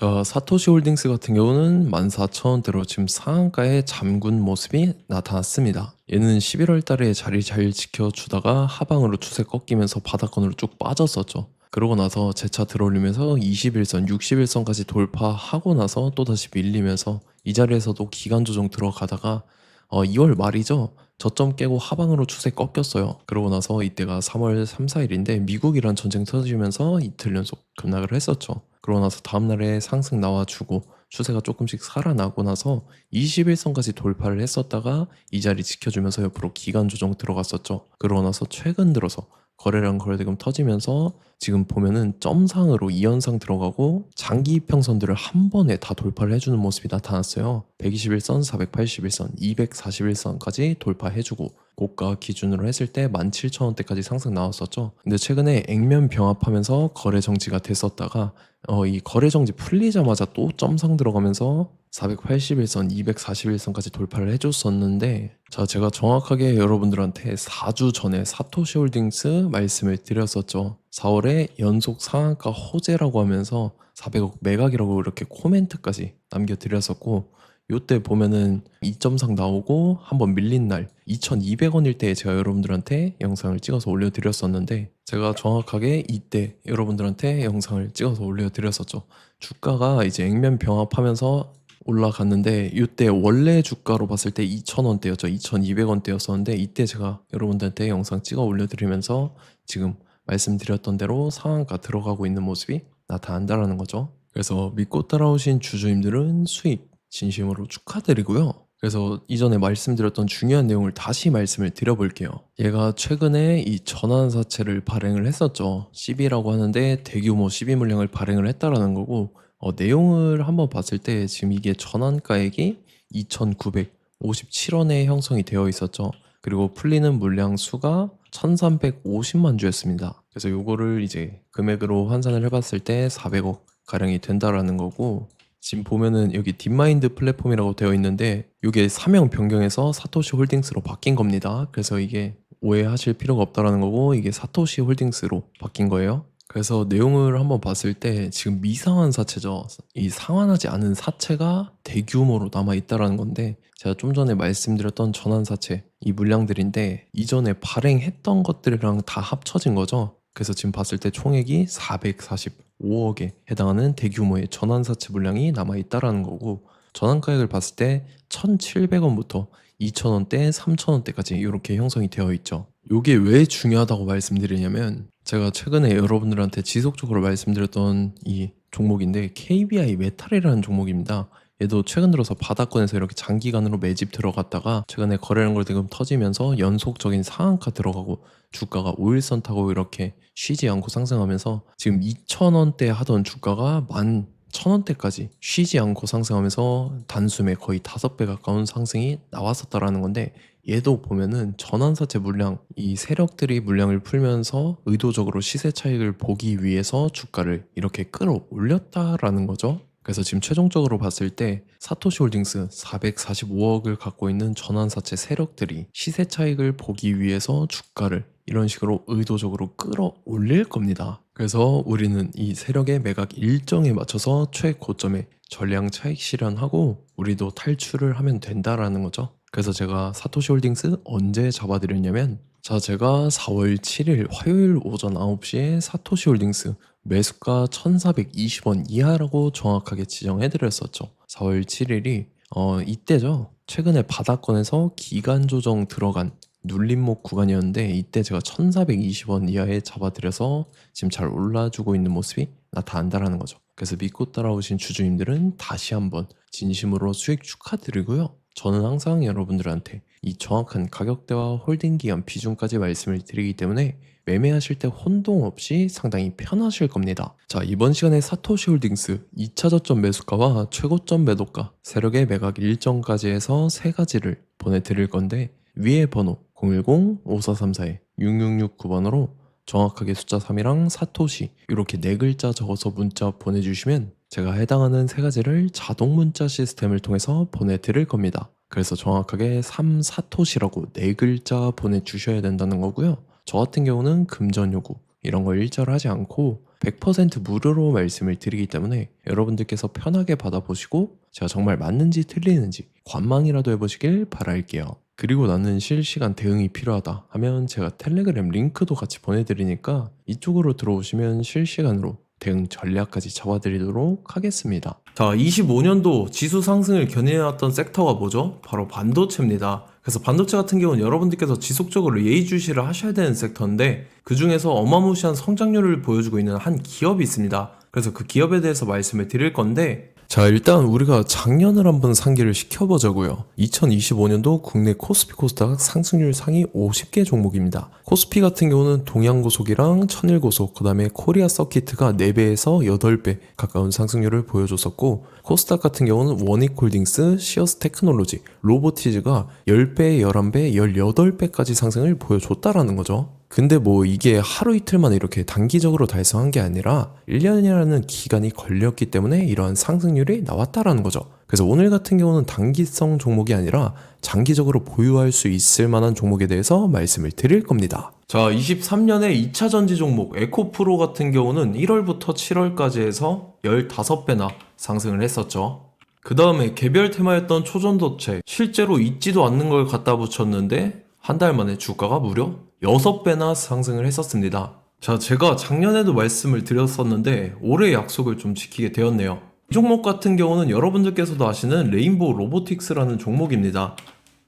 자, 사토시 홀딩스 같은 경우는 14,000원대로 지금 상한가에 잠근 모습이 나타났습니다. 얘는 11월 달에 자리 잘 지켜주다가 하방으로 추세 꺾이면서 바닥권으로 쭉 빠졌었죠. 그러고 나서 재차 들어올리면서 21선, 61선까지 돌파하고 나서 또다시 밀리면서 이 자리에서도 기간 조정 들어가다가 2월 말이죠. 저점 깨고 하방으로 추세 꺾였어요. 그러고 나서 이때가 3월 3, 4일인데 미국이란 전쟁 터지면서 이틀 연속 급락을 했었죠. 그러고 나서 다음날에 상승 나와주고 추세가 조금씩 살아나고 나서 21선까지 돌파를 했었다가 이 자리 지켜주면서 옆으로 기간 조정 들어갔었죠. 그러고 나서 최근 들어서 거래량 거래대금 터지면서 지금 보면은 점상으로 2연상 들어가고 장기 이평선들을 한 번에 다 돌파를 해주는 모습이 나타났어요. 121선, 481선, 241선까지 돌파해주고 고가 기준으로 했을 때 17,000원대까지 상승 나왔었죠. 근데 최근에 액면 병합하면서 거래 정지가 됐었다가 이 거래 정지 풀리자마자 또 점상 들어가면서 481선, 241선까지 돌파를 해줬었는데, 자, 제가 정확하게 여러분들한테 4주 전에 사토시 홀딩스 말씀을 드렸었죠. 4월에 연속 상한가 호재라고 하면서 400억 매각이라고 이렇게 코멘트까지 남겨드렸었고, 요때 보면은 2점상 나오고 한번 밀린 날 2,200원일 때 제가 여러분들한테 영상을 찍어서 올려드렸었는데, 제가 정확하게 이때 여러분들한테 영상을 찍어서 올려드렸었죠. 주가가 이제 액면 병합하면서 올라갔는데 이때 원래 주가로 봤을 때 2,000원대였죠. 2,200원대였었는데 이때 제가 여러분들한테 영상 찍어 올려드리면서 지금 말씀드렸던 대로 상한가 들어가고 있는 모습이 나타난다라는 거죠. 그래서 믿고 따라오신 주주님들은 수익 진심으로 축하드리고요. 그래서 이전에 말씀드렸던 중요한 내용을 다시 말씀을 드려볼게요. 얘가 최근에 이 전환사채를 발행을 했었죠. CB라고 하는데 대규모 CB 물량을 발행을 했다라는 거고, 내용을 한번 봤을 때 지금 이게 전환가액이 2,957원에 형성이 되어 있었죠. 그리고 풀리는 물량 수가 1,350만 주였습니다. 그래서 요거를 이제 금액으로 환산을 해봤을 때 400억 가량이 된다라는 거고, 지금 보면은 여기 딥마인드 플랫폼이라고 되어 있는데 이게 사명 변경해서 사토시 홀딩스로 바뀐 겁니다. 그래서 이게 오해하실 필요가 없다라는 거고, 이게 사토시 홀딩스로 바뀐 거예요. 그래서 내용을 한번 봤을 때 지금 미상환 사채죠. 이 상환하지 않은 사채가 대규모로 남아 있다라는 건데, 제가 좀 전에 말씀드렸던 전환 사채 이 물량들인데 이전에 발행했던 것들이랑 다 합쳐진 거죠. 그래서 지금 봤을 때 총액이 445억에 해당하는 대규모의 전환사채 물량이 남아있다라는 거고, 전환가액을 봤을 때 1,700원부터 2,000원대, 3,000원대까지 이렇게 형성이 되어 있죠. 이게 왜 중요하다고 말씀드리냐면, 제가 최근에 여러분들한테 지속적으로 말씀드렸던 이 종목인데 KBI 메탈이라는 종목입니다. 얘도 최근 들어서 바닥권에서 이렇게 장기간으로 매집 들어갔다가 최근에 거래량 거래대금 터지면서 연속적인 상한가 들어가고 주가가 5일선 타고 이렇게 쉬지 않고 상승하면서 지금 2,000원대 하던 주가가 11,000원대까지 쉬지 않고 상승하면서 단숨에 거의 5배 가까운 상승이 나왔었다라는 건데, 얘도 보면은 전환사채 물량, 이 세력들이 물량을 풀면서 의도적으로 시세 차익을 보기 위해서 주가를 이렇게 끌어올렸다라는 거죠. 그래서 지금 최종적으로 봤을 때 사토시 홀딩스 445억을 갖고 있는 전환사채 세력들이 시세 차익을 보기 위해서 주가를 이런 식으로 의도적으로 끌어올릴 겁니다. 그래서 우리는 이 세력의 매각 일정에 맞춰서 최고점에 전량 차익 실현하고 우리도 탈출을 하면 된다라는 거죠. 그래서 제가 사토시 홀딩스 언제 잡아드렸냐면, 자, 제가 4월 7일 화요일 오전 9시에 사토시 홀딩스 매수가 1,420원 이하라고 정확하게 지정해드렸었죠. 4월 7일이 이때죠. 최근에 바닥권에서 기간 조정 들어간 눌림목 구간이었는데 이때 제가 1,420원 이하에 잡아드려서 지금 잘 올라주고 있는 모습이 나타난다라는 거죠. 그래서 믿고 따라오신 주주님들은 다시 한번 진심으로 수익 축하드리고요. 저는 항상 여러분들한테 이 정확한 가격대와 홀딩 기간 비중까지 말씀을 드리기 때문에 매매하실 때 혼동 없이 상당히 편하실 겁니다. 자, 이번 시간에 사토시 홀딩스 2차 저점 매수가와 최고점 매도가, 세력의 매각 일정까지 해서 세 가지를 보내드릴 건데, 위에 번호 010-5434-6669번으로 정확하게 숫자 3이랑 사토시 이렇게 네 글자 적어서 문자 보내주시면 제가 해당하는 세 가지를 자동 문자 시스템을 통해서 보내드릴 겁니다. 그래서 정확하게 3사토시라고 네 글자 보내주셔야 된다는 거고요. 저 같은 경우는 금전 요구 이런 거 일절 하지 않고 100% 무료로 말씀을 드리기 때문에 여러분들께서 편하게 받아보시고 제가 정말 맞는지 틀리는지 관망이라도 해보시길 바랄게요. 그리고 나는 실시간 대응이 필요하다 하면 제가 텔레그램 링크도 같이 보내드리니까 이쪽으로 들어오시면 실시간으로 대응 전략까지 잡아드리도록 하겠습니다. 자, 25년도 지수 상승을 견인해왔던 섹터가 뭐죠? 바로 반도체입니다. 그래서 반도체 같은 경우는 여러분들께서 지속적으로 예의주시를 하셔야 되는 섹터인데 그 중에서 어마무시한 성장률을 보여주고 있는 한 기업이 있습니다. 그래서 그 기업에 대해서 말씀을 드릴 건데, 자, 일단 우리가 작년을 한번 상기를 시켜보자고요. 2025년도 국내 코스피 코스닥 상승률 상위 50개 종목입니다. 코스피 같은 경우는 동양고속이랑 천일고속, 그 다음에 코리아 서키트가 4배에서 8배 가까운 상승률을 보여줬었고, 코스닥 같은 경우는 원익홀딩스, 시어스 테크놀로지, 로보티즈가 10배, 11배, 18배까지 상승을 보여줬다라는 거죠. 근데 뭐 이게 하루 이틀 만에 이렇게 단기적으로 달성한 게 아니라 1년이라는 기간이 걸렸기 때문에 이러한 상승률이 나왔다라는 거죠. 그래서 오늘 같은 경우는 단기성 종목이 아니라 장기적으로 보유할 수 있을 만한 종목에 대해서 말씀을 드릴 겁니다. 자, 23년에 2차 전지 종목 에코프로 같은 경우는 1월부터 7월까지 해서 15배나 상승을 했었죠. 그 다음에 개별 테마였던 초전도체, 실제로 있지도 않는 걸 갖다 붙였는데 한 달 만에 주가가 무려 6배나 상승을 했었습니다. 자, 제가 작년에도 말씀을 드렸었는데 올해 약속을 좀 지키게 되었네요. 이 종목 같은 경우는 여러분들께서도 아시는 레인보우 로보틱스라는 종목입니다.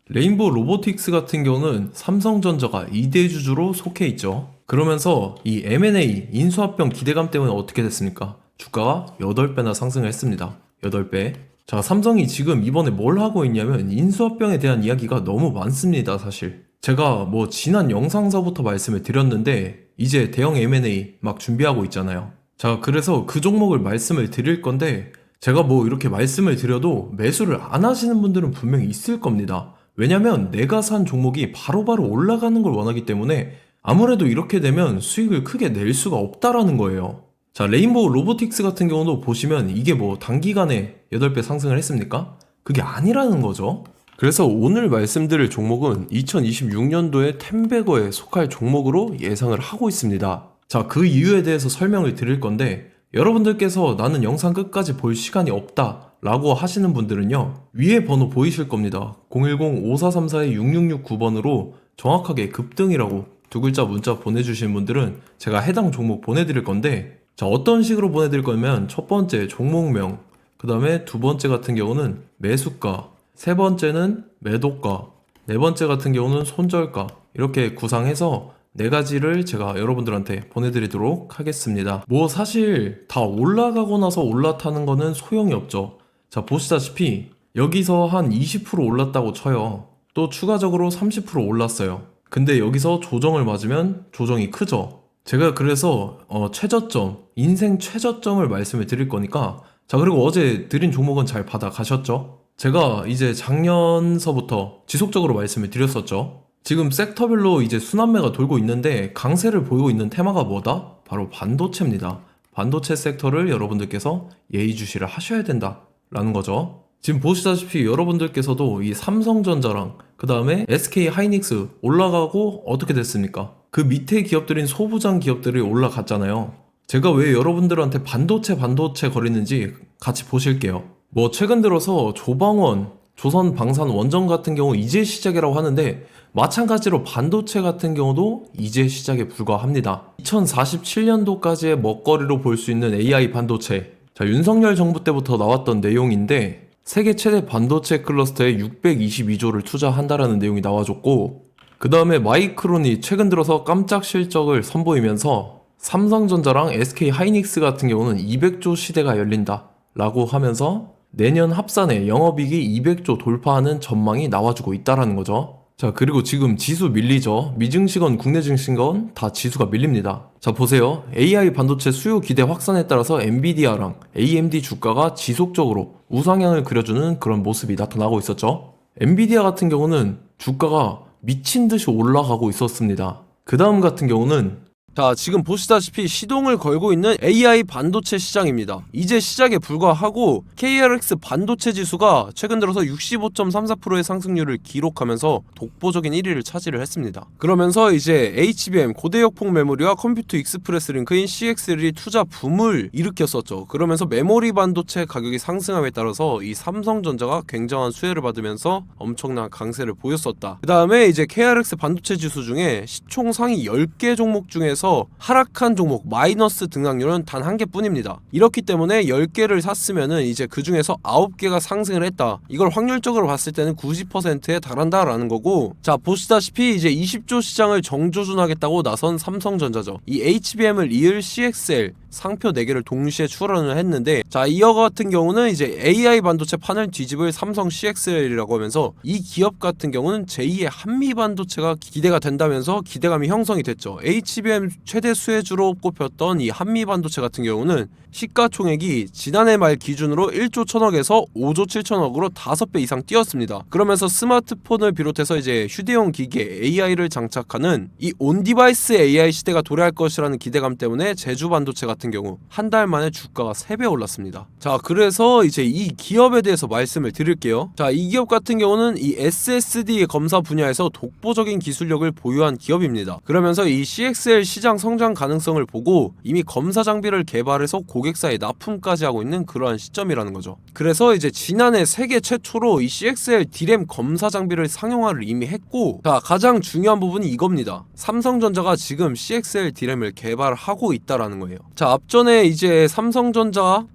레인보우 로보틱스 같은 경우는 삼성전자가 2대 주주로 속해 있죠. 그러면서 이 M&A 인수합병 기대감 때문에 어떻게 됐습니까? 주가가 8배나 상승을 했습니다. 8배. 자, 삼성이 지금 이번에 뭘 하고 있냐면 인수합병에 대한 이야기가 너무 많습니다, 사실. 제가 뭐 지난 영상서부터 말씀을 드렸는데 이제 대형 M&A 막 준비하고 있잖아요. 자, 그래서 그 종목을 말씀을 드릴 건데 제가 뭐 이렇게 말씀을 드려도 매수를 안 하시는 분들은 분명히 있을 겁니다. 왜냐면 내가 산 종목이 바로바로 올라가는 걸 원하기 때문에 아무래도 이렇게 되면 수익을 크게 낼 수가 없다라는 거예요. 자, 레인보우 로보틱스 같은 경우도 보시면 이게 뭐 단기간에 8배 상승을 했습니까? 그게 아니라는 거죠. 그래서 오늘 말씀드릴 종목은 2026년도에 템베거에 속할 종목으로 예상을 하고 있습니다. 자, 그 이유에 대해서 설명을 드릴 건데 여러분들께서 나는 영상 끝까지 볼 시간이 없다 라고 하시는 분들은요, 위에 번호 보이실 겁니다. 010-5434-6669번으로 정확하게 급등이라고 두 글자 문자 보내주신 분들은 제가 해당 종목 보내드릴 건데, 자, 어떤 식으로 보내드릴 거냐면 첫 번째 종목명, 그 다음에 두 번째 같은 경우는 매수가, 세 번째는 매도가, 네 번째 같은 경우는 손절가, 이렇게 구상해서 네 가지를 제가 여러분들한테 보내드리도록 하겠습니다. 뭐 사실 다 올라가고 나서 올라타는 거는 소용이 없죠. 자, 보시다시피 여기서 한 20% 올랐다고 쳐요. 또 추가적으로 30% 올랐어요. 근데 여기서 조정을 맞으면 조정이 크죠. 제가 그래서 최저점, 인생 최저점을 말씀을 드릴 거니까, 자, 그리고 어제 드린 종목은 잘 받아가셨죠? 제가 이제 작년서부터 지속적으로 말씀을 드렸었죠. 지금 섹터별로 이제 순환매가 돌고 있는데 강세를 보이고 있는 테마가 뭐다? 바로 반도체입니다. 반도체 섹터를 여러분들께서 예의주시를 하셔야 된다라는 거죠. 지금 보시다시피 여러분들께서도 이 삼성전자랑 그 다음에 SK 하이닉스 올라가고 어떻게 됐습니까? 그 밑에 기업들인 소부장 기업들이 올라갔잖아요. 제가 왜 여러분들한테 반도체 거리는지 같이 보실게요. 뭐 최근 들어서 조방원, 조선방산원전 같은 경우 이제 시작이라고 하는데 마찬가지로 반도체 같은 경우도 이제 시작에 불과합니다. 2047년도까지의 먹거리로 볼 수 있는 AI 반도체. 자, 윤석열 정부 때부터 나왔던 내용인데 세계 최대 반도체 클러스터에 622조를 투자한다라는 내용이 나와줬고, 그 다음에 마이크론이 최근 들어서 깜짝 실적을 선보이면서 삼성전자랑 SK 하이닉스 같은 경우는 200조 시대가 열린다 라고 하면서 내년 합산에 영업이익이 200조 돌파하는 전망이 나와주고 있다라는 거죠. 자, 그리고 지금 지수 밀리죠. 미증시건 국내 증시건 다 지수가 밀립니다. 자, 보세요. AI 반도체 수요 기대 확산에 따라서 엔비디아랑 AMD 주가가 지속적으로 우상향을 그려주는 그런 모습이 나타나고 있었죠. 엔비디아 같은 경우는 주가가 미친 듯이 올라가고 있었습니다. 그 다음 같은 경우는 자, 지금 보시다시피 시동을 걸고 있는 AI 반도체 시장입니다. 이제 시작에 불과하고 KRX 반도체 지수가 최근 들어서 65.34%의 상승률을 기록하면서 독보적인 1위를 차지를 했습니다. 그러면서 이제 HBM 고대역폭 메모리와 컴퓨터 익스프레스 링크인 CXL이 투자 붐을 일으켰었죠. 그러면서 메모리 반도체 가격이 상승함에 따라서 이 삼성전자가 굉장한 수혜를 받으면서 엄청난 강세를 보였었다. 그 다음에 이제 KRX 반도체 지수 중에 시총 상위 10개 종목 중에서 하락한 종목 마이너스 등락률은 단 한 개뿐입니다. 이렇기 때문에 10개를 샀으면은 이제 그 중에서 9개가 상승을 했다. 이걸 확률적으로 봤을 때는 90%에 달한다라는 거고, 자, 보시다시피 이제 20조 시장을 정조준하겠다고 나선 삼성전자죠. 이 HBM을 이을 CXL 상표 4개를 동시에 출원을 했는데, 자, 이어 같은 경우는 이제 AI 반도체 판을 뒤집을 삼성 CXL이라고 하면서 이 기업 같은 경우는 제2의 한미 반도체가 기대가 된다면서 기대감이 형성이 됐죠. HBM 최대 수혜주로 꼽혔던 이 한미 반도체 같은 경우는 시가총액이 지난해 말 기준으로 1조 1000억에서 5조 7천억으로 5배 이상 뛰었습니다. 그러면서 스마트폰을 비롯해서 이제 휴대용 기기에 AI를 장착하는 이 온디바이스 AI 시대가 도래할 것이라는 기대감 때문에 제주 반도체 같은 경우 한 달 만에 주가가 3배 올랐습니다. 자, 그래서 이제 이 기업에 대해서 말씀을 드릴게요. 자, 이 기업 같은 경우는 이 SSD 검사 분야에서 독보적인 기술력을 보유한 기업입니다. 그러면서 이 CXL 시장 성장 가능성을 보고 이미 검사 장비를 개발해서 고객사에 납품까지 하고 있는 그러한 시점이라는 거죠. 그래서 이제 지난해 세계 최초로 이 CXL D램 검사 장비를 상용화를 이미 했고, 자, 가장 중요한 부분이 이겁니다. 삼성전자가 지금 CXL D램을 개발하고 있다라는 거예요. 자, 앞전에 이제 삼성전자가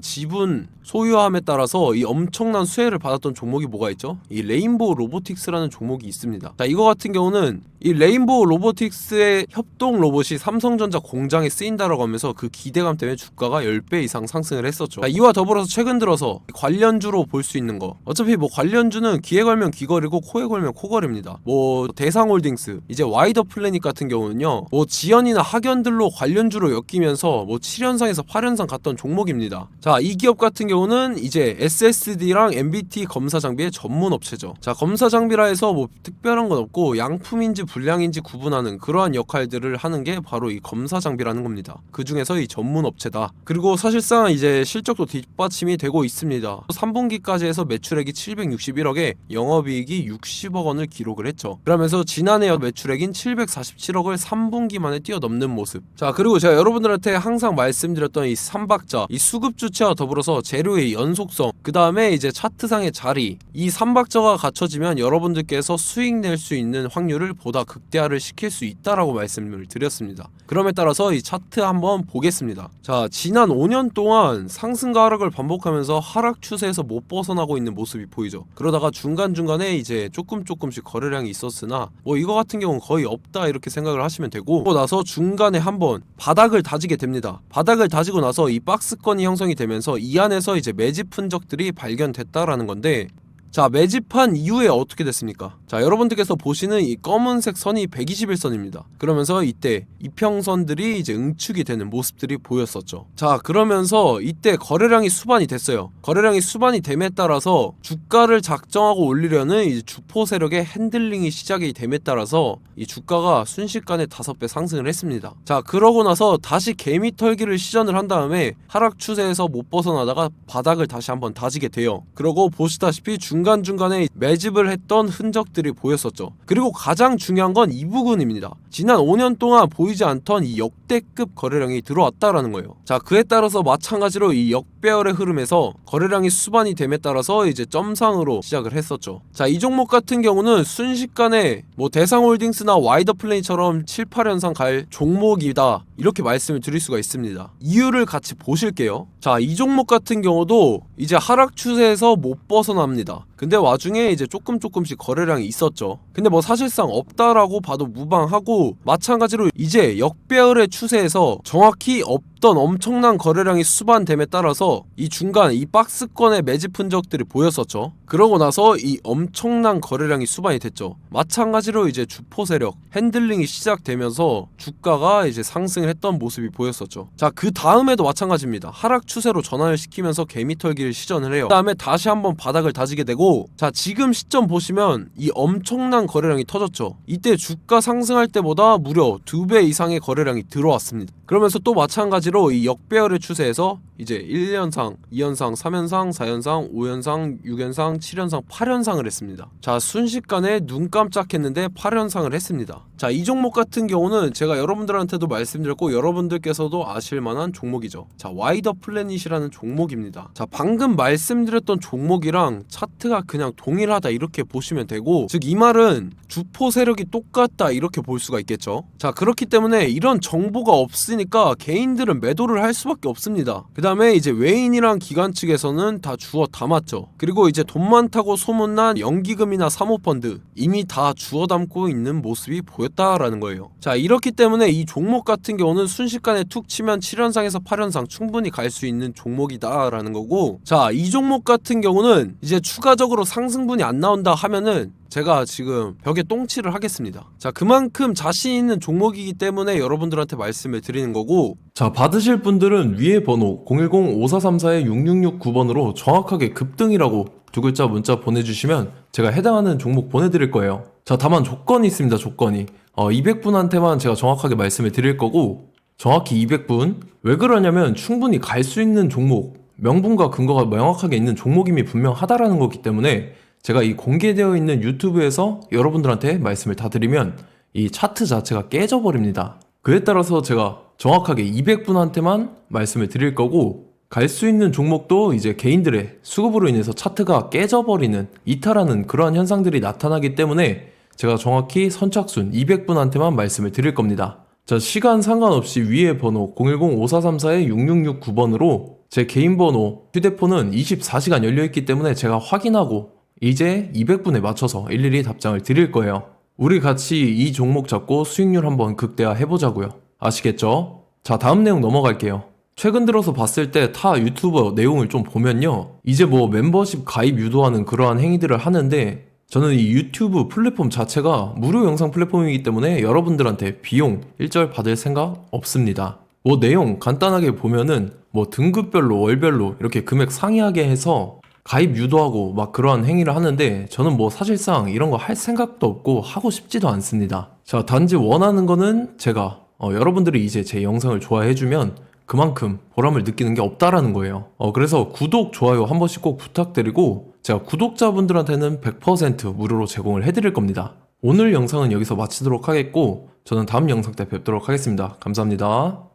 지분 소유함에 따라서 이 엄청난 수혜를 받았던 종목이 뭐가 있죠? 이 레인보우 로보틱스라는 종목이 있습니다. 자, 이거 같은 경우는 이 레인보우 로보틱스의 협동 로봇이 삼성전자 공장에 쓰인다라고 하면서 그 기대감 때문에 주가가 10배 이상 상승을 했었죠. 자, 이와 더불어서 최근 들어서 관련주로 볼 수 있는 거, 어차피 뭐 관련주는 귀에 걸면 귀걸이고 코에 걸면 코걸입니다. 뭐 대상홀딩스, 이제 와이더 플래닛 같은 경우는요, 뭐 지연이나 학연들로 관련주로 엮이면서 뭐 7연상에서 8연상 갔던 종목입니다. 자, 이 기업 같은 경우는 이제 SSD랑 MBT 검사 장비의 전문 업체죠. 자, 검사 장비라 해서 뭐 특별한 건 없고 양품인지 불량인지 구분하는 그러한 역할들을 하는 게 바로 이 검사 장비라는 겁니다. 그 중에서 이 전문 업체다. 그리고 사실상 이제 실적도 뒷받침이 되고 있습니다. 3분기까지 해서 매출액이 761억에 영업이익이 60억 원을 기록을 했죠. 그러면서 지난해 매출액인 747억을 3분기 만에 뛰어넘는 모습. 자, 그리고 제가 여러분들한테 항상 말씀드렸던 이 3박자, 이 수급 주체와 더불어서 재료의 연속성, 그 다음에 이제 차트상의 자리, 이 3박자가 갖춰지면 여러분들께서 수익 낼 수 있는 확률을 보다 극대화를 시킬 수 있다라고 말씀을 드렸습니다. 그럼에 따라서 이 차트 한번 보겠습니다. 자, 지난 5년 동안 상승과 하락을 반복하면서 하락 추세에서 못 벗어나고 있는 모습이 보이죠. 그러다가 중간중간에 이제 조금씩 거래량이 있었으나 뭐 이거 같은 경우는 거의 없다 이렇게 생각을 하시면 되고, 그러고 나서 중간에 한번 바닥을 다지게 됩니다. 바닥을 다지고 나서 이 박스권이 형성이 되면서 이 안에서 이제 매집 흔적들이 발견됐다라는 건데, 자, 매집한 이후에 어떻게 됐습니까? 자, 여러분들께서 보시는 이 검은색 선이 121선입니다. 그러면서 이때 이평선들이 이제 응축이 되는 모습들이 보였었죠. 자, 그러면서 이때 거래량이 수반이 됐어요. 거래량이 수반이 됨에 따라서 주가를 작정하고 올리려는 이 주포 세력의 핸들링이 시작이 됨에 따라서 이 주가가 순식간에 5배 상승을 했습니다. 자, 그러고 나서 다시 개미 털기를 시전을 한 다음에 하락 추세에서 못 벗어나다가 바닥을 다시 한번 다지게 돼요. 그러고 보시다시피 중간중간에 매집을 했던 흔적들이 보였었죠. 그리고 가장 중요한 건 이 부분입니다. 지난 5년 동안 보이지 않던 이 역대급 거래량이 들어왔다라는 거예요. 자, 그에 따라서 마찬가지로 이 역배열의 흐름에서 거래량이 수반이 됨에 따라서 이제 점상으로 시작을 했었죠. 자, 이 종목 같은 경우는 순식간에 뭐 대상홀딩스나 와이더 플레이처럼 7, 8연상 갈 종목이다 이렇게 말씀을 드릴 수가 있습니다. 이유를 같이 보실게요. 자, 이 종목 같은 경우도 이제 하락 추세에서 못 벗어납니다. 근데 와중에 이제 조금씩 거래량이 있었죠. 근데 뭐 사실상 없다라고 봐도 무방하고, 마찬가지로 이제 역배열의 추세에서 정확히 없던 엄청난 거래량이 수반됨에 따라서 이 중간 이 박스권의 매집 흔적들이 보였었죠. 그러고 나서 이 엄청난 거래량이 수반이 됐죠. 마찬가지로 이제 주포 세력 핸들링이 시작되면서 주가가 이제 상승을 했던 모습이 보였었죠. 자, 그 다음에도 마찬가지입니다. 하락 추세로 전환을 시키면서 개미 털기를 시전을 해요. 그 다음에 다시 한번 바닥을 다지게 되고 거고, 자 지금 시점 보시면 이 엄청난 거래량이 터졌죠. 이때 주가 상승할 때보다 무려 2배 이상의 거래량이 들어왔습니다. 그러면서 또 마찬가지로 이 역배열의 추세에서 이제 1연상, 2연상, 3연상, 4연상, 5연상, 6연상, 7연상, 8연상을 했습니다. 자 순식간에 눈 깜짝했는데 8연상을 했습니다. 자 이 종목 같은 경우는 제가 여러분들한테도 말씀드렸고 여러분들께서도 아실만한 종목이죠. 자 와이더 플래닛이라는 종목입니다. 자 방금 말씀드렸던 종목이랑 차트가 그냥 동일하다 이렇게 보시면 되고, 즉 이 말은 주포 세력이 똑같다 이렇게 볼 수가 있겠죠. 자 그렇기 때문에 이런 정보가 없으니까 개인들은 매도를 할 수밖에 없습니다. 그 다음에 이제 외인이랑 기관 측에서는 다 주워 담았죠. 그리고 이제 돈 많다고 소문난 연기금이나 사모펀드 이미 다 주워 담고 있는 모습이 보였다라는 거예요. 자 이렇기 때문에 이 종목 같은 경우는 순식간에 툭 치면 7연상에서 8연상 충분히 갈 수 있는 종목이다라는 거고, 자 이 종목 같은 경우는 이제 추가적으로 상승분이 안 나온다 하면은 제가 지금 벽에 똥칠을 하겠습니다. 자 그만큼 자신 있는 종목이기 때문에 여러분들한테 말씀을 드리는 거고, 자, 받으실 분들은 위에 번호 010-5434-6669번으로 정확하게 급등이라고 두 글자 문자 보내주시면 제가 해당하는 종목 보내드릴 거예요. 자, 다만 조건이 있습니다. 조건이 200분한테만 제가 정확하게 말씀을 드릴 거고, 정확히 200분. 왜 그러냐면 충분히 갈 수 있는 종목, 명분과 근거가 명확하게 있는 종목임이 분명하다라는 거기 때문에 제가 이 공개되어 있는 유튜브에서 여러분들한테 말씀을 다 드리면 이 차트 자체가 깨져버립니다. 그에 따라서 제가 정확하게 200분한테만 말씀을 드릴 거고, 갈 수 있는 종목도 이제 개인들의 수급으로 인해서 차트가 깨져버리는, 이탈하는 그러한 현상들이 나타나기 때문에 제가 정확히 선착순 200분한테만 말씀을 드릴 겁니다. 자, 시간 상관없이 위에 번호 010-5434-6669번으로 제 개인 번호, 휴대폰은 24시간 열려있기 때문에 제가 확인하고 이제 200분에 맞춰서 일일이 답장을 드릴 거예요. 우리 같이 이 종목 잡고 수익률 한번 극대화 해보자고요. 아시겠죠? 자, 다음 내용 넘어갈게요. 최근 들어서 봤을 때 타 유튜버 내용을 좀 보면요, 이제 뭐 멤버십 가입 유도하는 그러한 행위들을 하는데, 저는 이 유튜브 플랫폼 자체가 무료 영상 플랫폼이기 때문에 여러분들한테 비용 일절 받을 생각 없습니다. 뭐 내용 간단하게 보면은 뭐 등급별로 월별로 이렇게 금액 상이하게 해서 가입 유도하고 막 그러한 행위를 하는데, 저는 뭐 사실상 이런 거 할 생각도 없고 하고 싶지도 않습니다. 자, 단지 원하는 거는 제가 여러분들이 이제 제 영상을 좋아해주면 그만큼 보람을 느끼는 게 없다라는 거예요. 그래서 구독, 좋아요 한 번씩 꼭 부탁드리고, 제가 구독자분들한테는 100% 무료로 제공을 해드릴 겁니다. 오늘 영상은 여기서 마치도록 하겠고, 저는 다음 영상 때 뵙도록 하겠습니다. 감사합니다.